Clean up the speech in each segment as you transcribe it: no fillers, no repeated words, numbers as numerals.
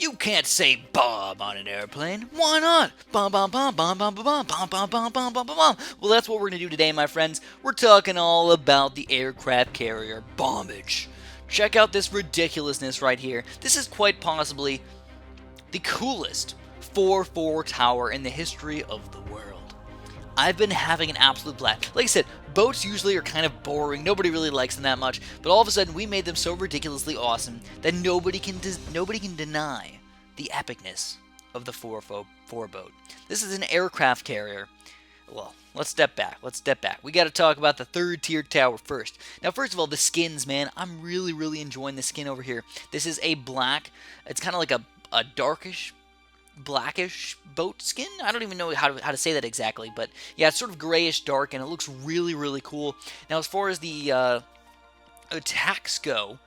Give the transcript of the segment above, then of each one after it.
You can't say bomb on an airplane. Why not? Bomb, bomb, bomb, bomb, bomb, bomb, bomb, bomb, bomb, bomb, bomb, bomb. Well, that's what we're going to do today, my friends. We're talking all about the aircraft carrier bombage. Check out this ridiculousness right here. This is quite possibly the coolest 4-4 tower in the history of the world. I've been having an absolute blast. Like I said, boats usually are kind of boring. Nobody really likes them that much. But all of a sudden, we made them so ridiculously awesome that nobody can deny the epicness of the 4-4 boat. This is an aircraft carrier. Well, let's step back. We got to talk about the third tier tower first. Now, first of all, the skins, man. I'm really enjoying the skin over here. This is a black. It's kind of like a darkish, blackish boat skin. I don't even know how to say that exactly, but yeah, it's sort of grayish dark, and it looks really cool. Now, as far as the attacks go,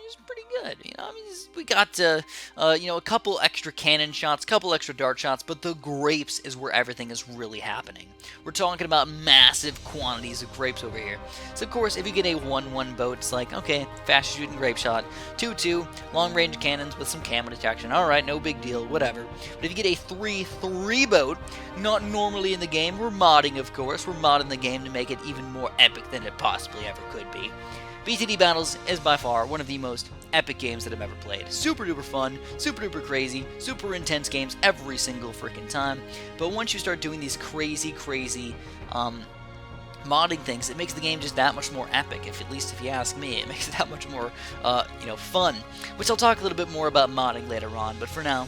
it's pretty good. You know, I mean, we got a couple extra cannon shots, couple extra dart shots, but the grapes is where everything is really happening. We're talking about massive quantities of grapes over here. So of course, if you get a 1-1 boat, it's like, okay, fast shooting grape shot. 2-2, long range cannons with some camo detection. All right, no big deal, whatever. But if you get a 3-3 boat, not normally in the game, we're modding, of course. We're modding the game to make it even more epic than it possibly ever could be. BTD Battles is by far one of the most epic games that I've ever played. Super duper fun, super duper crazy, super intense games every single freaking time. But once you start doing these crazy modding things, it makes the game just that much more epic. At least if you ask me, it makes it that much more fun. Which I'll talk a little bit more about modding later on. But for now,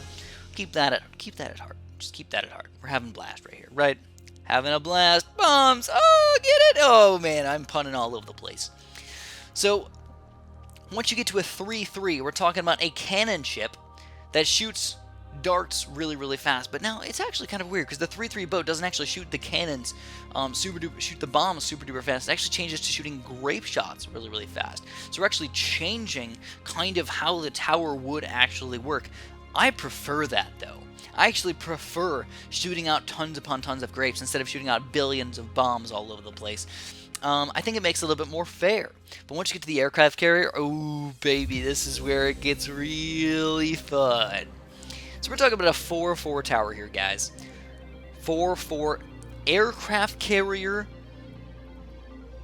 keep that at heart. Just keep that at heart. We're having a blast right here, right? Having a blast. Bombs. Oh, get it? Oh man, I'm punning all over the place. So, once you get to a 3-3, we're talking about a cannon ship that shoots darts really fast. But now, it's actually kind of weird, because the 3-3 boat doesn't actually shoot the cannons, shoot the bombs super duper fast. It actually changes to shooting grape shots really fast. So we're actually changing kind of how the tower would actually work. I prefer that, though. I actually prefer shooting out tons upon tons of grapes instead of shooting out billions of bombs all over the place. I think it makes it a little bit more fair. But once you get to the aircraft carrier, oh baby, this is where it gets really fun. So we're talking about a 4-4 tower here, guys. 4-4 aircraft carrier,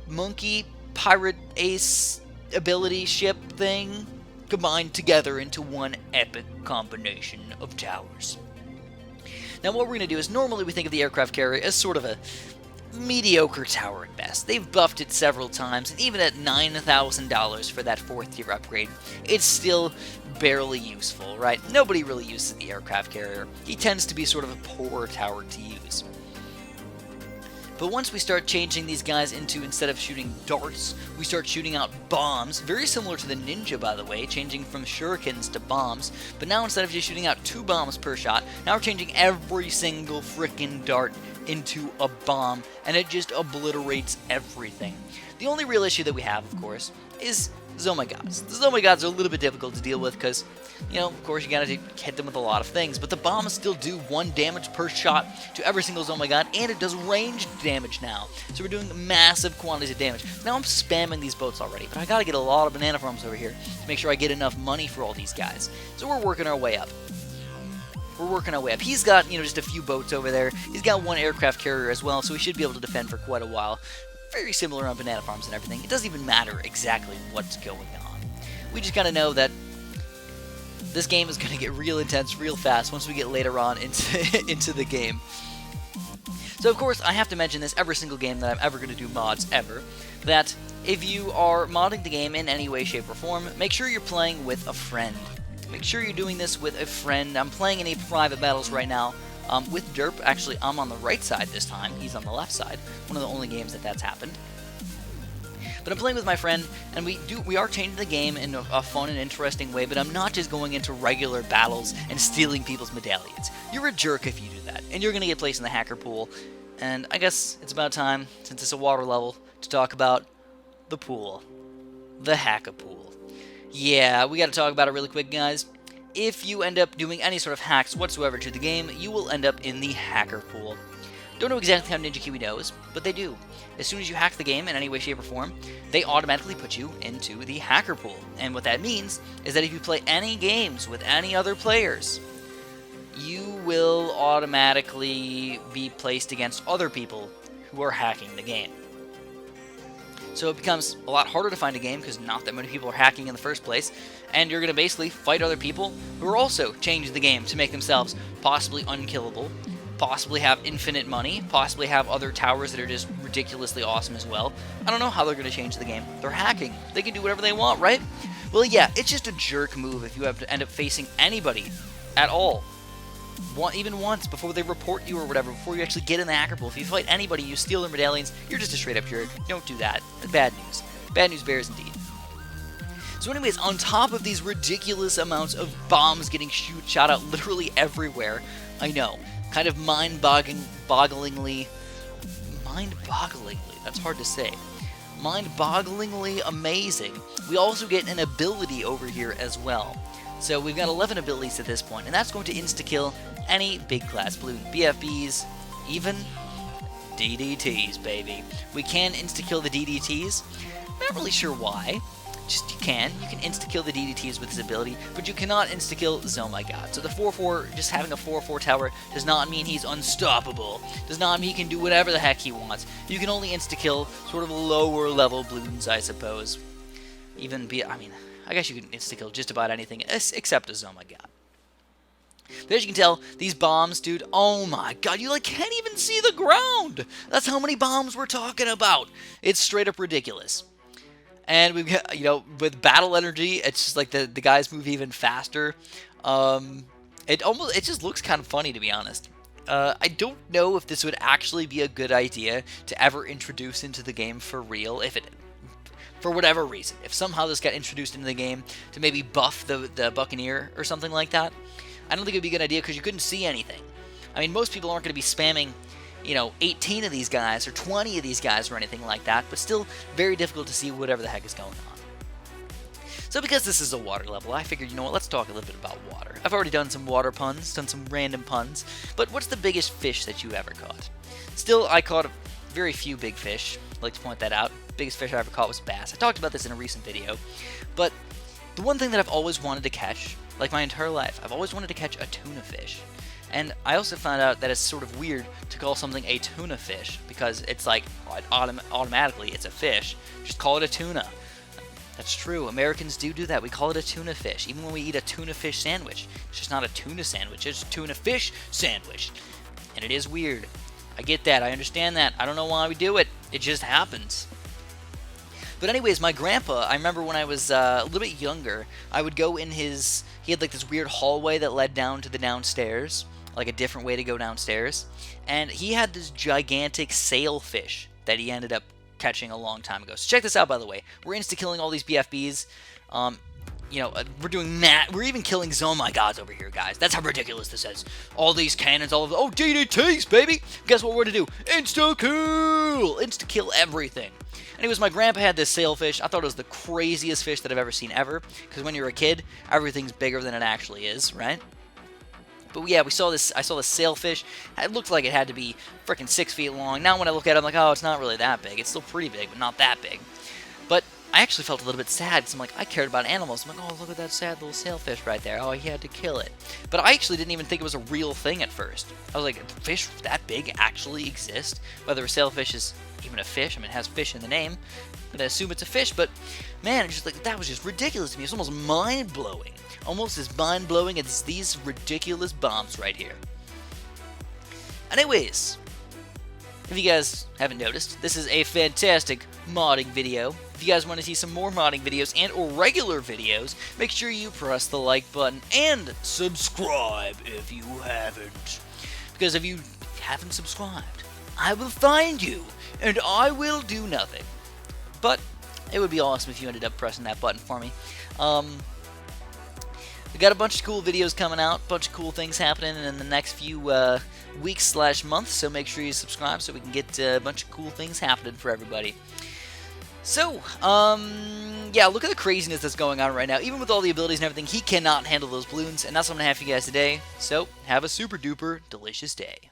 monkey, pirate, ace, ability ship thing combined together into one epic combination of towers. Now what we're going to do is, normally we think of the aircraft carrier as sort of a mediocre tower at best. They've buffed it several times, and even at $9,000 for that 4th tier upgrade, it's still barely useful, right? Nobody really uses the aircraft carrier. He tends to be sort of a poor tower to use. But once we start changing these guys into, instead of shooting darts, we start shooting out bombs, very similar to the Ninja, by the way, changing from shurikens to bombs. But now, instead of just shooting out 2 bombs per shot, now we're changing every single frickin' dart into a bomb, and it just obliterates everything. The only real issue that we have, of course, is Zomagods. The Zomagods are a little bit difficult to deal with because, of course, you gotta hit them with a lot of things, but the bombs still do 1 damage per shot to every single Zomagod, and it does ranged damage now. So we're doing massive quantities of damage. Now I'm spamming these boats already, but I gotta get a lot of banana farms over here to make sure I get enough money for all these guys. So we're working our way up. He's got, just a few boats over there. He's got 1 aircraft carrier as well, so he should be able to defend for quite a while. Very similar on banana farms and everything. It doesn't even matter exactly what's going on. We just gotta know that this game is gonna get real intense real fast once we get later on into the game. So of course, I have to mention this every single game that I'm ever gonna do mods ever, that if you are modding the game in any way, shape, or form, make sure you're playing with a friend. Make sure you're doing this with a friend. I'm playing in a private battles right now with Derp. Actually, I'm on the right side this time. He's on the left side. One of the only games that's happened. But I'm playing with my friend, and we are changing the game in a fun and interesting way, but I'm not just going into regular battles and stealing people's medallions. You're a jerk if you do that, and you're going to get placed in the hacker pool. And I guess it's about time, since it's a water level, to talk about the pool. The hacker pool. Yeah, we got to talk about it really quick, guys. If you end up doing any sort of hacks whatsoever to the game, you will end up in the hacker pool. Don't know exactly how Ninja Kiwi knows, but they do. As soon as you hack the game in any way, shape, or form, they automatically put you into the hacker pool. And what that means is that if you play any games with any other players, you will automatically be placed against other people who are hacking the game. So it becomes a lot harder to find a game because not that many people are hacking in the first place, and you're going to basically fight other people who are also changing the game to make themselves possibly unkillable, possibly have infinite money, possibly have other towers that are just ridiculously awesome as well. I don't know how they're going to change the game. They're hacking. They can do whatever they want, right? Well, yeah, it's just a jerk move if you have to end up facing anybody at all. Even once, before they report you or whatever, before you actually get in the hacker pool. If you fight anybody, you steal their medallions, you're just a straight up jerk. Don't do that. Bad news. Bad news bears indeed. So anyways, on top of these ridiculous amounts of bombs getting shot out literally everywhere, I know, kind of mind-bogglingly, that's hard to say, mind-bogglingly amazing, we also get an ability over here as well. So we've got 11 abilities at this point, and that's going to insta-kill any big class balloon. BFBs, even DDTs, baby. We can insta-kill the DDTs. Not really sure why. Just you can insta-kill the DDTs with this ability, but you cannot insta-kill Oh my god. So the 4-4, just having a 4-4 tower does not mean he's unstoppable. Does not mean he can do whatever the heck he wants. You can only insta-kill sort of lower level balloons, I suppose. I guess you can insta-kill just about anything except a Oh my god. But as you can tell, these bombs, dude, oh my god, you can't even see the ground! That's how many bombs we're talking about! It's straight up ridiculous. And we've got, with battle energy, it's just like the guys move even faster. It just looks kind of funny, to be honest. I don't know if this would actually be a good idea to ever introduce into the game for real, for whatever reason. If somehow this got introduced into the game to maybe buff the Buccaneer or something like that, I don't think it would be a good idea because you couldn't see anything. I mean, most people aren't going to be spamming 18 of these guys or 20 of these guys or anything like that, but still very difficult to see whatever the heck is going on. So because this is a water level, I figured, you know what, let's talk a little bit about water. I've already done some water puns, done some random puns, but what's the biggest fish that you ever caught? Still, I caught very few big fish. I'd like to point that out. Biggest fish I ever caught was bass. I talked about this in a recent video, but the one thing that I've always wanted to catch, like my entire life, I've always wanted to catch a tuna fish. And I also found out that it's sort of weird to call something a tuna fish, because it's like, automatically, it's a fish. Just call it a tuna. That's true. Americans do that. We call it a tuna fish. Even when we eat a tuna fish sandwich, it's just not a tuna sandwich. It's a tuna fish sandwich. And it is weird. I get that. I understand that. I don't know why we do it. It just happens. But anyways, my grandpa, I remember when I was a little bit younger, I would go in he had like this weird hallway that led down to the downstairs, like a different way to go downstairs, and he had this gigantic sailfish that he ended up catching a long time ago. So check this out, by the way. We're insta-killing all these BFBs. We're doing that. We're even killing Oh my gods over here, guys. That's how ridiculous this is. All these cannons, oh, DDTs, baby! Guess what we're gonna do? Insta-kill! Insta-kill everything. Anyways, my grandpa had this sailfish. I thought it was the craziest fish that I've ever seen ever, because when you're a kid, everything's bigger than it actually is, right? But yeah, I saw this sailfish. It looked like it had to be freaking 6 feet long. Now when I look at it, I'm like, oh, it's not really that big. It's still pretty big, but not that big. But I actually felt a little bit sad, because I'm like, I cared about animals. I'm like, oh, look at that sad little sailfish right there. Oh, he had to kill it. But I actually didn't even think it was a real thing at first. I was like, fish that big actually exist? Whether a sailfish is even a fish, I mean, it has fish in the name, but I assume it's a fish. But man, it's just like, that was just ridiculous to me. It's almost mind-blowing. Almost as mind-blowing as these ridiculous bombs right here. Anyways, if you guys haven't noticed, this is a fantastic modding video. If you guys want to see some more modding videos and or regular videos, make sure you press the like button and subscribe if you haven't. Because if you haven't subscribed, I will find you and I will do nothing. But it would be awesome if you ended up pressing that button for me. We got a bunch of cool videos coming out, a bunch of cool things happening in the next few weeks/months, so make sure you subscribe so we can get a bunch of cool things happening for everybody. So, yeah, look at the craziness that's going on right now. Even with all the abilities and everything, he cannot handle those balloons, and that's what I'm going to have for you guys today. So, have a super duper delicious day.